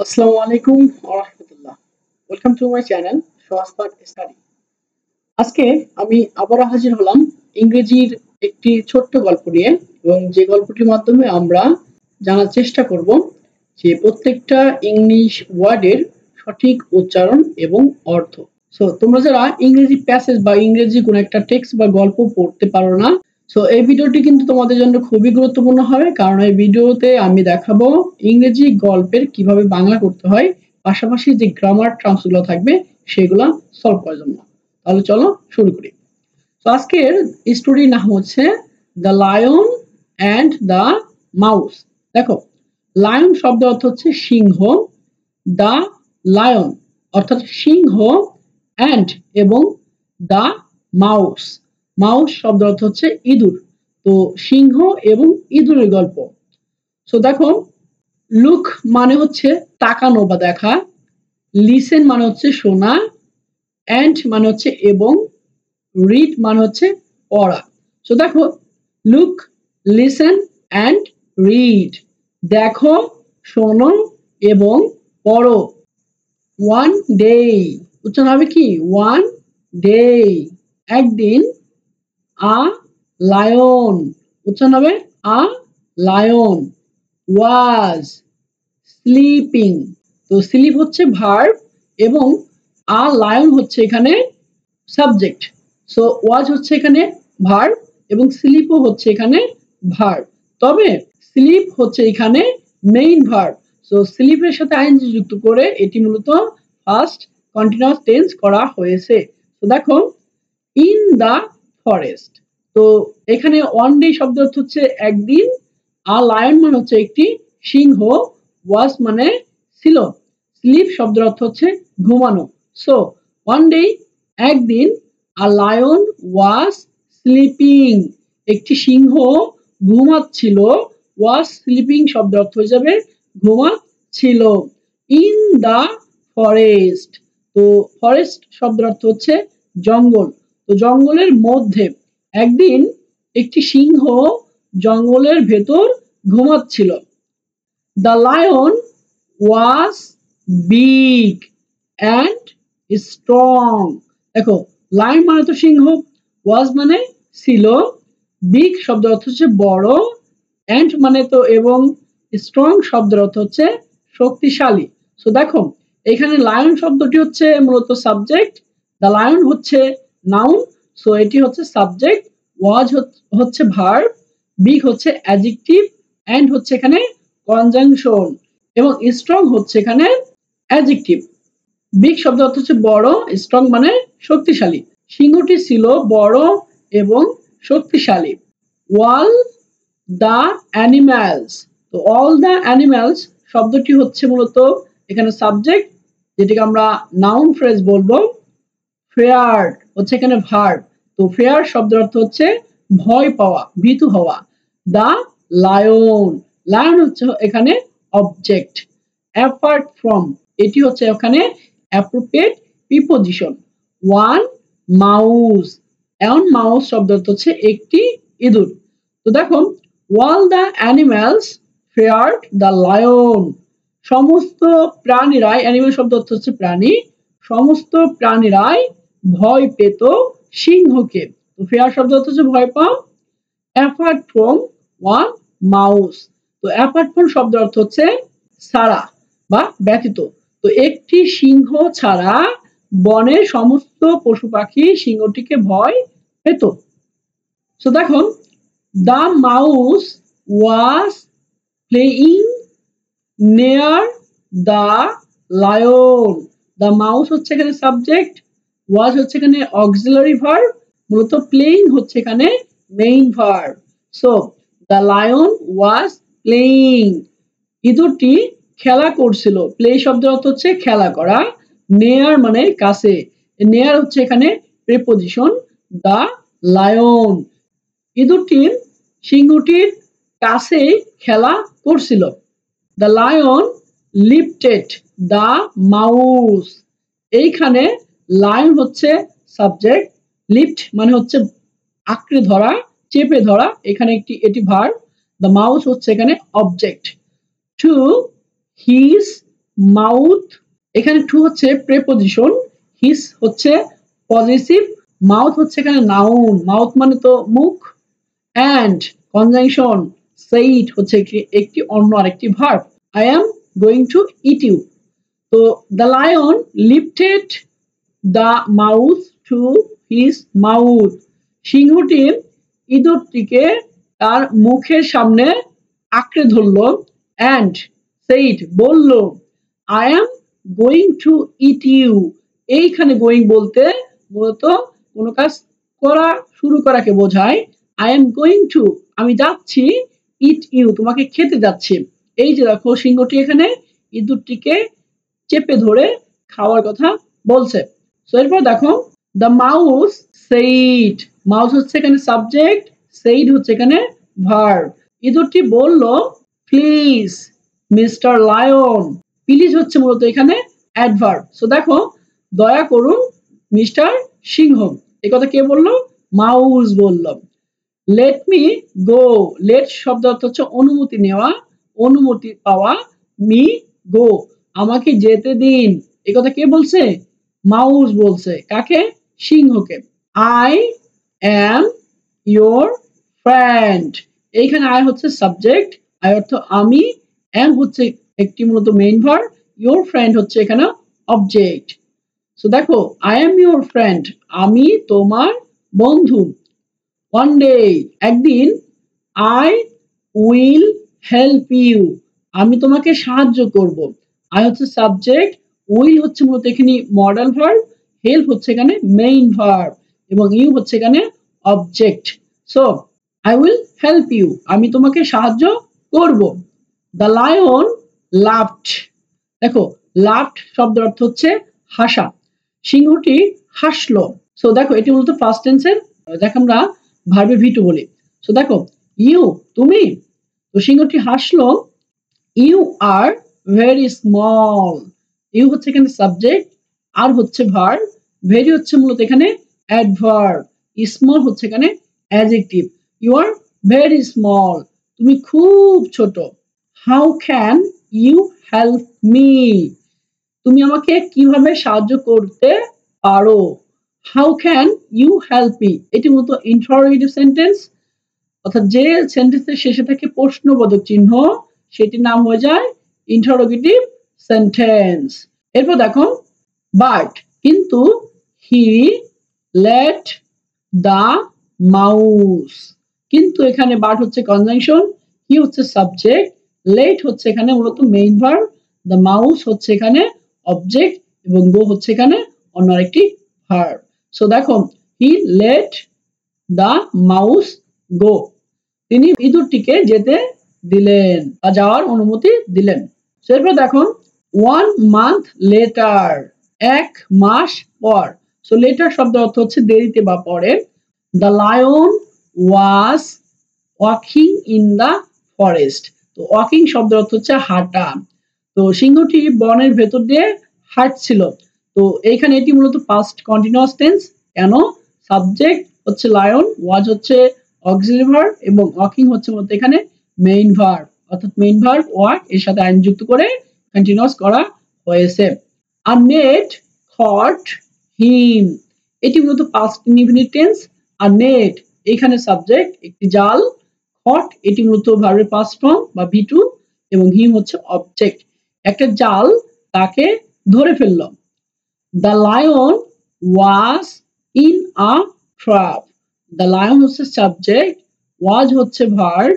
আসসালামু আলাইকুম ওয়া রাহমাতুল্লাহ। Welcome to my channel Sahajpath study. আজকে আমি আবারও হাজির হলাম ইংরেজির একটি ছোট্ট গল্প নিয়ে, এবং যে গল্পটির মাধ্যমে আমরা জানার চেষ্টা করব যে প্রত্যেকটা ইংলিশ ওয়ার্ডের সঠিক উচ্চারণ এবং অর্থ। সো তোমরা যারা ইংরেজি প্যাসেজ বা ইংরেজি কোনো একটা টেক্সট বা গল্প পড়তে পারো না, সো এই ভিডিওটি কিন্তু তোমাদের জন্য খুবই গুরুত্বপূর্ণ হবে, কারণ এই ভিডিওতে আমি দেখাবো ইংরেজি গল্পের কিভাবে বাংলা করতে হয়, পাশাপাশি যে গ্রামার টার্মস গুলো থাকবে সেগুলো সলভ করার জন্য। তাহলে চলো শুরু করি। তো আজকের স্টোরির নাম হচ্ছে the lion and the mouse. দেখো, লায়ন শব্দ অর্থ হচ্ছে সিংহ, দ্য লায়ন অর্থাৎ সিংহ, অ্যান্ড এবং দ্য মাউস, মাউস শব্দ অর্থ হচ্ছে ইঁদুর। তো সিংহ এবং ইঁদুরের গল্প। সো দেখো, লুক মানে হচ্ছে তাকানো বা দেখা, লিসেন মানে হচ্ছে শোনা, অ্যান্ড মানে হচ্ছে এবং, রিড মানে হচ্ছে পড়া। সো দেখো, লুক, লিসেন অ্যান্ড রিড, দেখো, শোনো এবং পড়ো। ওয়ান ডে, উচ্চারণ হবে কি ওয়ান ডে, একদিন। আ লায়ন, উচ্চারণ হবে আ লায়ন। ওয়াজ স্লিপিং, তো স্লিপ হচ্ছে ভার্ব এবং আ লায়ন হচ্ছে এখানে সাবজেক্ট। সো ওয়াজ হচ্ছে এখানে ভার্ব এবং স্লিপও হচ্ছে এখানে ভার্ব, তবে স্লিপ হচ্ছে এখানে মেইন ভার্ব। সো স্লিপের সাথে আইএনজি যুক্ত করে এটি মূলত ফার্স্ট কন্টিনিউয়াস টেন্স করা হয়েছে। তো দেখো, ইন দা ফরেস্ট, তো এখানে ওয়ান ডে শব্দ অর্থ হচ্ছে একদিন, আ লায়ন মানে হচ্ছে একটি সিংহ, ওয়াজ মানে ছিল, স্লিপ শব্দের অর্থ হচ্ছে ঘুমানো। সো ওয়ান ডে একদিন, আ লায়ন ওয়াজ স্লিপিং, একটি সিংহ ঘুমাচ্ছিল, ওয়াজ স্লিপিং শব্দের অর্থ হয়ে যাবে ঘুমাচ্ছিল। ইন দা ফরেস্ট, তো ফরেস্ট শব্দের অর্থ হচ্ছে জঙ্গল, তো জঙ্গলের মধ্যে একদিন একটি সিংহ জঙ্গলের ভেতর ঘুমাচ্ছিল। The lion was big and strong, দেখো, লায়ন মানে তো সিংহ, ওয়াজ মানে ছিল, বিগ শব্দের অর্থ হচ্ছে বড়, অ্যান্ড মানে তো এবং, স্ট্রং শব্দের অর্থ হচ্ছে শক্তিশালী। সো দেখো, এখানে লায়ন শব্দটি হচ্ছে মূলত সাবজেক্ট, দ্য লায়ন হচ্ছে নাউন, সো এটি হচ্ছে সাবজেক্ট, ওয়াজ হচ্ছে ভার্ব, বিগ হচ্ছে অ্যাডজেক্টিভ, অ্যান্ড হচ্ছে এখানে কনজাংশন, এবং স্ট্রং হচ্ছে এখানে অ্যাডজেক্টিভ। বিগ শব্দ অর্থ হচ্ছে বড়, স্ট্রং মানে শক্তিশালী। সিংহটি ছিল বড় এবং শক্তিশালী। ওয়াল দ্য অ্যানিম্যালস, তো অল দ্য অ্যানিম্যালস শব্দটি হচ্ছে মূলত এখানে সাবজেক্ট, যেটিকে আমরা নাউন ফ্রেজ বলবো। ফেয়ার্ড হচ্ছে এখানে ভার্ব, তো ফেয়ার শব্দের অর্থ হচ্ছে ভয় পাওয়া, ভীতু হওয়া। দা লায়ন, লায়ন হচ্ছে এখানে অবজেক্ট। অ্যাপার্ট ফ্রম, এটি হচ্ছে এখানে অ্যাপ্রোপ্রিয়েট প্রিপোজিশন। ওয়ান মাউস, এমন মাউস শব্দ অর্থ হচ্ছে একটি ইঁদুর। তো দেখো, all the animals feared the lion, সমস্ত প্রাণীরাই, অ্যানিমেল শব্দ অর্থ হচ্ছে প্রাণী, সমস্ত প্রাণীরাই ভয় পেত সিংহকে। তো ফেয়ার শব্দ অর্থ হচ্ছে ভয় পাও। অ্যাপার্ট ফ্রম ওয়ান মাউস, তো অ্যাপার্ট ফ্রম শব্দ অর্থ হচ্ছে ছাড়া বা ব্যতীত, তো একটি সিংহ ছাড়া বনের সমস্ত পশু পাখি সিংহটিকে ভয় পেত। সো দেখো, the mouse was playing near the lion, the mouse হচ্ছে এখানে সাবজেক্ট, ওয়াজ হচ্ছে এখানে অক্সিলারি ভার্ব, মূলত প্লেইং হচ্ছে এখানে main verb. So the lion was playing, ইঁদুরটি খেলা করছিল, প্লে শব্দের অর্থ হচ্ছে খেলা করা, নেয়ার মানে কাছে, নেয়ার হচ্ছে এখানে প্রিপোজিশন। দ্য লায়ন, ইঁদুরটি সিংহটির কাছে খেলা করছিল। The lion lifted the mouse, এইখানে লায়ন হচ্ছে সাবজেক্ট, লিফট মানে হচ্ছে আঁকড়ে ধরা, চেপে ধরা, এখানে এটি ভার্ব, দ্য মাউস হচ্ছে এখানে অবজেক্ট। টু হিজ মাউথ, এখানে টু হচ্ছে প্রেপোজিশন, হিস হচ্ছে পজিটিভ, মাউথ হচ্ছে এখানে নাউন, মাউথ মানে তো মুখ, অ্যান্ড কনজাংশন সেইড হচ্ছে একটি অন্য আরেকটি verb. I am going to eat you. তো the lion lifted the mouth to his mouth, সিংহটি ইঁদুরটিকে তার মুখের সামনে আঁকড়ে ধরলো, অ্যান্ড সেইড বলল, I am going to eat you. এইখানে গোয়িং বলতে মূলত কোনো কাজ করা শুরু করাকে বোঝায়। আই এম গোয়িং টু আমি যাচ্ছি, ইট ইউ তোমাকে খেতে যাচ্ছি। এই যে দেখো সিংহটি এখানে ইঁদুরটিকে চেপে ধরে খাওয়ার কথা বলছে। সো এরপর দেখো দ্য মাউস সেইড, মাউস হচ্ছে এখানে সাবজেক্ট, সেইড হচ্ছে এখানে ভার্ব। ইঁদুরটি বলল, প্লিজ মিস্টার লায়ন, প্লিজ হচ্ছে মূলত এখানে অ্যাডভার্ব। সো দেখো দয়া করুন মিস্টার সিংহ, এই কথা কে বললো? মাউস বলল। লেট মি গো, লেট শব্দ অর্থ হচ্ছে অনুমতি নেওয়া, অনুমতি পাওয়া, মি গো আমাকে যেতে দিন, এই কথা কে বলছে? মাউস বলছে। কাকে? সিংহকে। আই অ্যাম ইয়োর ফ্রেন্ড, এইখানে আই হচ্ছে সাবজেক্ট, আই অর্থ আমি, অ্যাম হচ্ছে একটি মূলত মেইন ভার্ব, ইয়োর ফ্রেন্ড হচ্ছে এখানে অবজেক্ট। সো দেখো আই অ্যাম ইয়োর ফ্রেন্ড আমি তোমার বন্ধু। ওয়ান ডে একদিন, আই উইল হেল্প ইউ আমি তোমাকে সাহায্য করব। আই হচ্ছে সাবজেক্ট, উইল হচ্ছে মূলত এখানে মডেল ভার্ব, হেল্প হচ্ছে এখানে মেইন ভার্ব, এবং ইউ হচ্ছে এখানে object. So I will help you আমি তোমাকে সাহায্য করব। দ্য লায়ন লাফড, দেখো লাফড শব্দের অর্থ হচ্ছে হাসা, সিংহটি হাসলো। সো দেখো এটি মূলত ফার্স্ট টেন্সের, দেখো আমরা ভার্বে ভি টু বলি। সো দেখো ইউ তুমি, তো সিংহটি হাসলো। You are very small, you হচ্ছে এখানে সাবজেক্ট, আর হচ্ছে ভার্ব, ভেরি হচ্ছে মূলত এখানে অ্যাডভার্ব, স্মল হচ্ছে এখানে adjective. You are very small তুমি খুব ছোট। How can you help me তুমি আমাকে কিভাবে সাহায্য করতে পারো। How can you help me এটি মূলত ইন্টারোগেটিভ সেন্টেন্স, অর্থাৎ যে সেন্টেন্সের শেষে থাকে প্রশ্নবোধক চিহ্ন সেটির নাম হয়ে যায় ইন্টারোগেটিভ সেন্টেন্স। এরপর দেখো বাট কিন্তু, হি লেট দ্য মাউস, কিন্তু এখানে বাট হচ্ছে কনজাংশন, হি হচ্ছে সাবজেক্ট, লেট হচ্ছে এখানে মূলত মেইন ভার্ব, দ্য মাউস হচ্ছে এখানে অবজেক্ট, এবং গো হচ্ছে এখানে অন্য আরেকটি ভার্ব। সো দেখো হি লেট দ্য মাউস গো তিনি ইঁদুরটিকে যেতে দিলেন বা যাওয়ার অনুমতি দিলেন। এরপর দেখো ওয়ান মান্থ লেটার, এক মাস পর। সো লেটার শব্দ অর্থ হচ্ছে দেরিতে বা পরে। The lion was walking in the forest, তো ওয়াকিং শব্দ অর্থ হচ্ছে হাঁটা, তো সিংহটি বনের ভেতর দিয়ে হাঁটছিল। তো এইখানে এটি মূলত পাস্ট কন্টিনিউয়াস টেন্স, কেন? সাবজেক্ট হচ্ছে লায়ন, ওয়াজ হচ্ছে অক্সিলারি ভার্ব, এবং ওয়াকিং হচ্ছে মূলত এখানে মেইন ভার্ব, অর্থাৎ মেইন ভার্ব ওয়াক এর সাথে আইন যুক্ত করে কন্টিনিউয়াস করা হয়েছে। আর নেট থট হিম, এটি মূলত পাস্ট ইনডিফিনিট টেন্স। আর নেট এখানে সাবজেক্ট, একটি জাল, থট এটি মূলত ভার্বের পাস্ট ফর্ম বা ভি টু, এবং হিম হচ্ছে অবজেক্ট, একটা জাল তাকে ধরে ফেলল। The lion was in a trap, the lion হচ্ছে সাবজেক্ট, ওয়াজ হচ্ছে ভার্ব,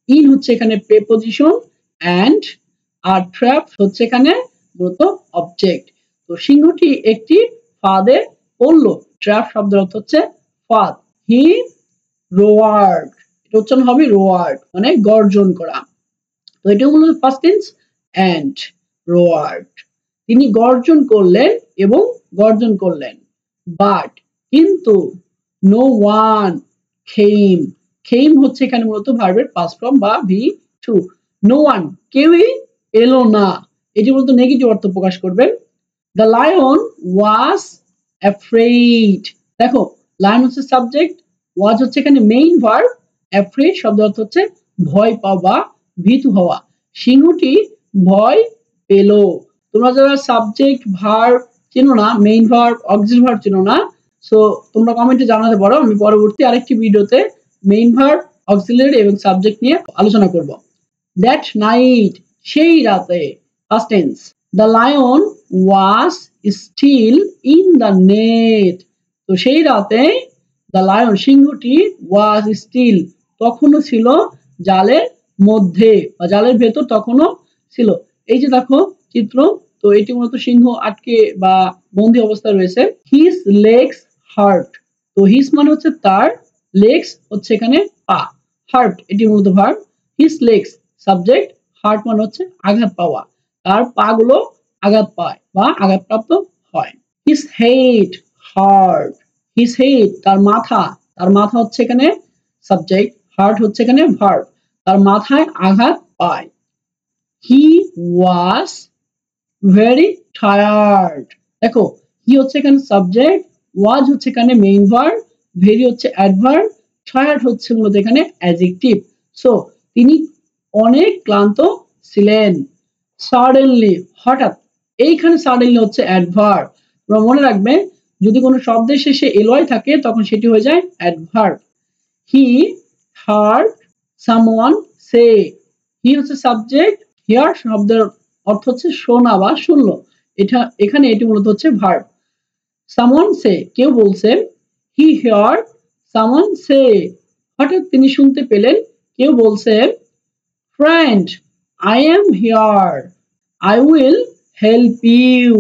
ইন হচ্ছে এখানে প্রেপোজিশন, অ্যান্ড আর ট্র্যাপ হচ্ছে এখানে মূলত অবজেক্ট। তো সিংহটি একটি ফাঁদে পড়ল, ট্র্যাপ শব্দের অর্থ হচ্ছে ফাঁদ। হি রোয়ার্ড, এটা উচ্চারণ হবে রোয়ার্ড মানে গর্জন করা, তো এটা হলো ফার্স্ট টেন্স, অ্যান্ড রোয়ার্ড তিনি গর্জন করলেন এবং গর্জন করলেন। বাট কিন্তু, নো ওয়ান খেইম, খেইম হচ্ছে এখানে মূলত ভার্বের পাস্ট ফর্ম বা ভি টু। নো ওয়ান কেউই এলো না, এটি মূলত নেগেটিভ অর্থ প্রকাশ করবেন। দ্য লায়ন ওয়াজ অ্যাফ্রেইড, দেখো লায়ন হচ্ছে সাবজেক্ট, ওয়াজ হচ্ছে এখানে মেইন ভার্ব, অ্যাফ্রেইড শব্দ অর্থ হচ্ছে ভয় পাওয়া, ভীতু হওয়া। সিংহটি ভয় পেল, তোমরা যারা সাবজেক্ট ভার্ব চেনো না, মেইন ভার্ব অক্সিলারি ভার্ব চেনো না, সো তোমরা কমেন্টে জানাতে পারো, আমি পরবর্তী আরেকটি ভিডিওতে মেইন ভার্ব অক্সিলারি এবং সাবজেক্ট নিয়ে আলোচনা করব। দ্যাট নাইট, সেই রাতে, past tense, the lion was still in the net. তো সেই রাতে দ্য লায়ন, সিংহটি, ওয়াজ স্টিল, তখনও ছিল জালের মধ্যে বা জালের ভেতর তখনও ছিল। এই যে দেখো চিত্র, তো এটি মূলত সিংহ আটকে বা বন্দি অবস্থায় রয়েছে। হিজ লেগস হার্ট, তো হিজ মানে হচ্ছে তার, লেগস হচ্ছে এখানে পা, হার্ট এটি মূলত verb. His legs subject, heart মানে হচ্ছে আঘাত পাওয়া, তার পা গুলো আঘাত পায় বা আঘাতপ্রাপ্ত হয়। His head heart, his head তার মাথা, তার মাথা হচ্ছে এখানে সাবজেক্ট, হার্ট হচ্ছে এখানে ভার্ব, তার মাথায় আঘাত পায়। হি ওয়াজ ভেরি টায়ার্ড, দেখো হি হচ্ছে এখানে সাবজেক্ট, ওয়াজ হচ্ছে এখানে মেইন ভার্ব, ভেরি হচ্ছে অ্যাডভার্ব, টায়ার্ড হচ্ছে মূলত এখানে অ্যাডজেক্টিভ। সো তিনি অনেক ক্লান্ত ছিলেন। সাডেনলি হঠাৎ, এইখানে সাডেনলি হচ্ছে অ্যাডভার্ব। তোমরা মনে রাখবে যদি কোনো শব্দের শেষে এলওয়াই থাকে তখন সেটি হয়ে যায় adverb. He heard someone say, হি হচ্ছে সাবজেক্ট, হিয়ার শব্দের অর্থ হচ্ছে শোনা বা শুনলো, এখানে এটি মূলত হচ্ছে ভার্ব। সামওয়ান সে কেউ বলছে, হি হার্ড সামওয়ান সে, হঠাৎ তিনি শুনতে পেলেন কেউ বলছে, friend I am here, I will help you.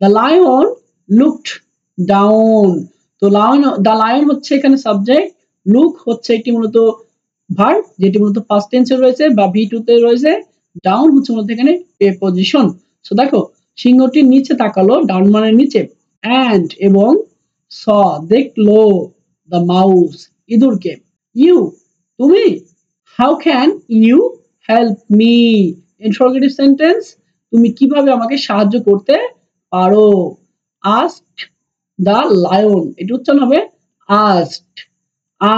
The lion looked down, তো দ্য লায়ন হচ্ছে এখানে সাবজেক্ট, লুক হচ্ছে একটি মূলত ভার্ব যেটি মূলত পাস্ট টেন্সে রয়েছে বা ভি2 তে রয়েছে, ডাউন হচ্ছে মূলত এখানে প্রিপজিশন। সো দেখো সিংহটি নিচে তাকালো, ডাউন মানে নিচে, এন্ড এবং স দেখলো, দ্য মাউস ইঁদুরকে, ইউ তুমি, how can you help me, interrogative sentence, তুমি কিভাবে আমাকে সাহায্য করতে পারো। আস্কড দ্য লায়ন, এটি উচ্চারণ হবে আস্কড,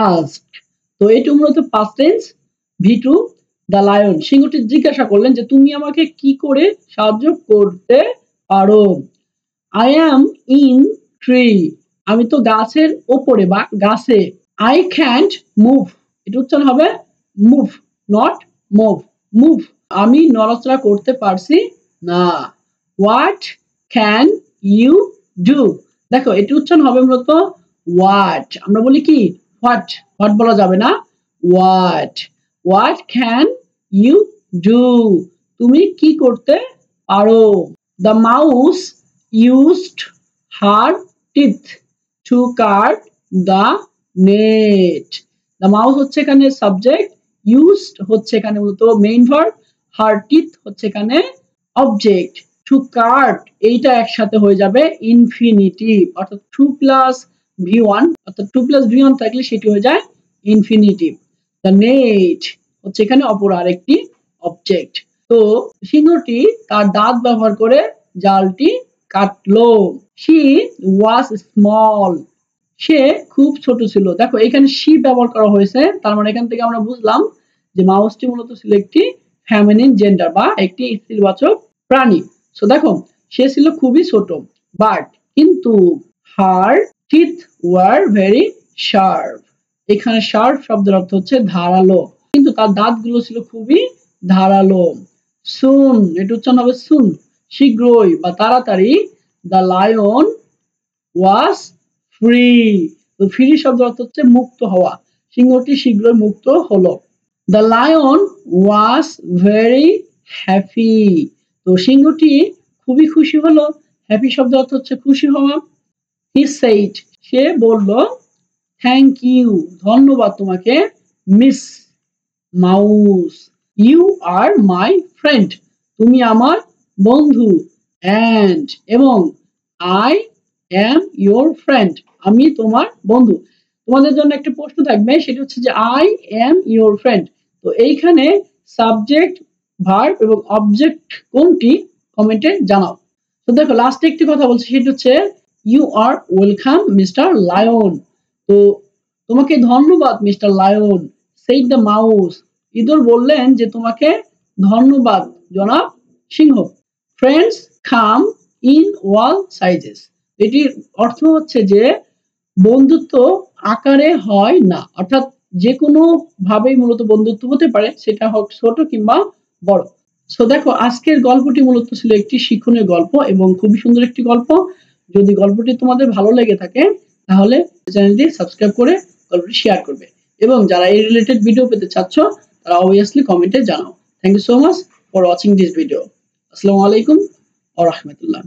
আস্কড, তো এটি মূলত পাস্ট টেন্স ভি2। দ্য লায়ন, সিংহটি জিজ্ঞাসা করলেন যে তুমি আমাকে কি করে সাহায্য করতে পারো। আই অ্যাম ইন ট্রি, আমি তো গাছের ওপরে বা গাছে। আই ক্যান্ট মুভ, এটা উচ্চারণ হবে মুভ, নট মুভ, মুভ, আমি নড়াচড়া করতে পারছি না। হোয়াট ক্যান ইউ ডু, দেখো এটি উচ্চারণ হবে মূলত হোয়াট, আমরা বলি কি হোয়াট, হোয়াট বলা যাবে না, what, what can you do, তুমি কি করতে পারো। The mouse used her teeth to cut the net, the mouse হচ্ছে এখানে সাবজেক্ট, ইউজড হচ্ছে এখানে মূলত মেইন ভার্ব, হার টিথ হচ্ছে এখানে অবজেক্ট, টু কাট এইটা একসাথে হয়ে যাবে ইনফিনিটিভ, অর্থাৎ 2 প্লাস ভি1, অর্থাৎ 2 প্লাস ভি1 থাকলে সেটি হয়ে যায় ইনফিনিটিভ। দ্য নেট হচ্ছে এখানে অপর আরেকটি অবজেক্ট। তো সিংহটি তার দাঁত ব্যবহার করে জালটি কাটলো। শি ওয়াজ স্মল, সে খুব ছোট ছিল, দেখো এখানে শি ব্যবহার করা হয়েছে, তার মানে এখান থেকে আমরা বুঝলাম যে মাউসটি মূলত ছিল একটি ফেমিনিন জেন্ডার বা একটি স্ত্রীবাচক প্রাণী। সো দেখো সে ছিল খুবই ছোট, বাট কিন্তু her teeth were very sharp, এখানে শার্প শব্দের অর্থ হচ্ছে ধারালো, কিন্তু তার দাঁতগুলো ছিল খুবই ধারালো। সুন, এটা উচ্চারণ হবে সুন, শীঘ্রই বা তাড়াতাড়ি। দ্য লায়ন ওয়াজ ফ্রি, তো ফ্রি শব্দের অর্থ হচ্ছে মুক্ত হওয়া, সিংহটি শীঘ্রই মুক্ত হলো। The lion was very happy, তো সিংহটি খুবই খুশি হলো, হ্যাপি শব্দের অর্থ হচ্ছে খুশি হওয়া। হি সেইড, সে বলল, থ্যাংক ইউ, ধন্যবাদ তোমাকে, Miss mouse, you are my friend, তুমি আমার বন্ধু, অ্যান্ড এবং আই অ্যাম ইয়োর ফ্রেন্ড, আমি তোমার বন্ধু। তোমাদের জন্য একটা প্রশ্ন থাকবে, সেটা হচ্ছে যে আই অ্যাম ইয়োর ফ্রেন্ড, তো এইখানে সাবজেক্ট ভার্ব এবং অবজেক্ট কোনটি কমেন্টে জানাও। তো দেখো লাস্টে একটি কথা বলছি, সেটা হচ্ছে you are welcome mister lion, তো তোমাকে ধন্যবাদ mister lion. Said the mouse, ইঁদুর বললেন যে তোমাকে ধন্যবাদ জনাব সিংহ। Friends come in all sizes. এটির অর্থ হচ্ছে যে বন্ধুত্ব আকারে হয় না, অর্থাৎ যে কোনো ভাবেই মূলত বন্ধুত্ব হতে পারে, সেটা হোক ছোট কিংবা বড়। সো দেখো, আজকের গল্পটি মূলত ছিল একটি শিক্ষণীয় গল্প এবং খুবই সুন্দর একটি গল্প। যদি গল্পটি তোমাদের ভালো লেগে থাকে তাহলে চ্যানেলটি সাবস্ক্রাইব করে গল্পটি শেয়ার করবে, এবং যারা এই রিলেটেড ভিডিও পেতে চাচ্ছ তারা অবভিয়াসলি কমেন্টে জানাও। Thank you so much for watching this video. আসসালামু আলাইকুম ওয়া রাহমাতুল্লাহ।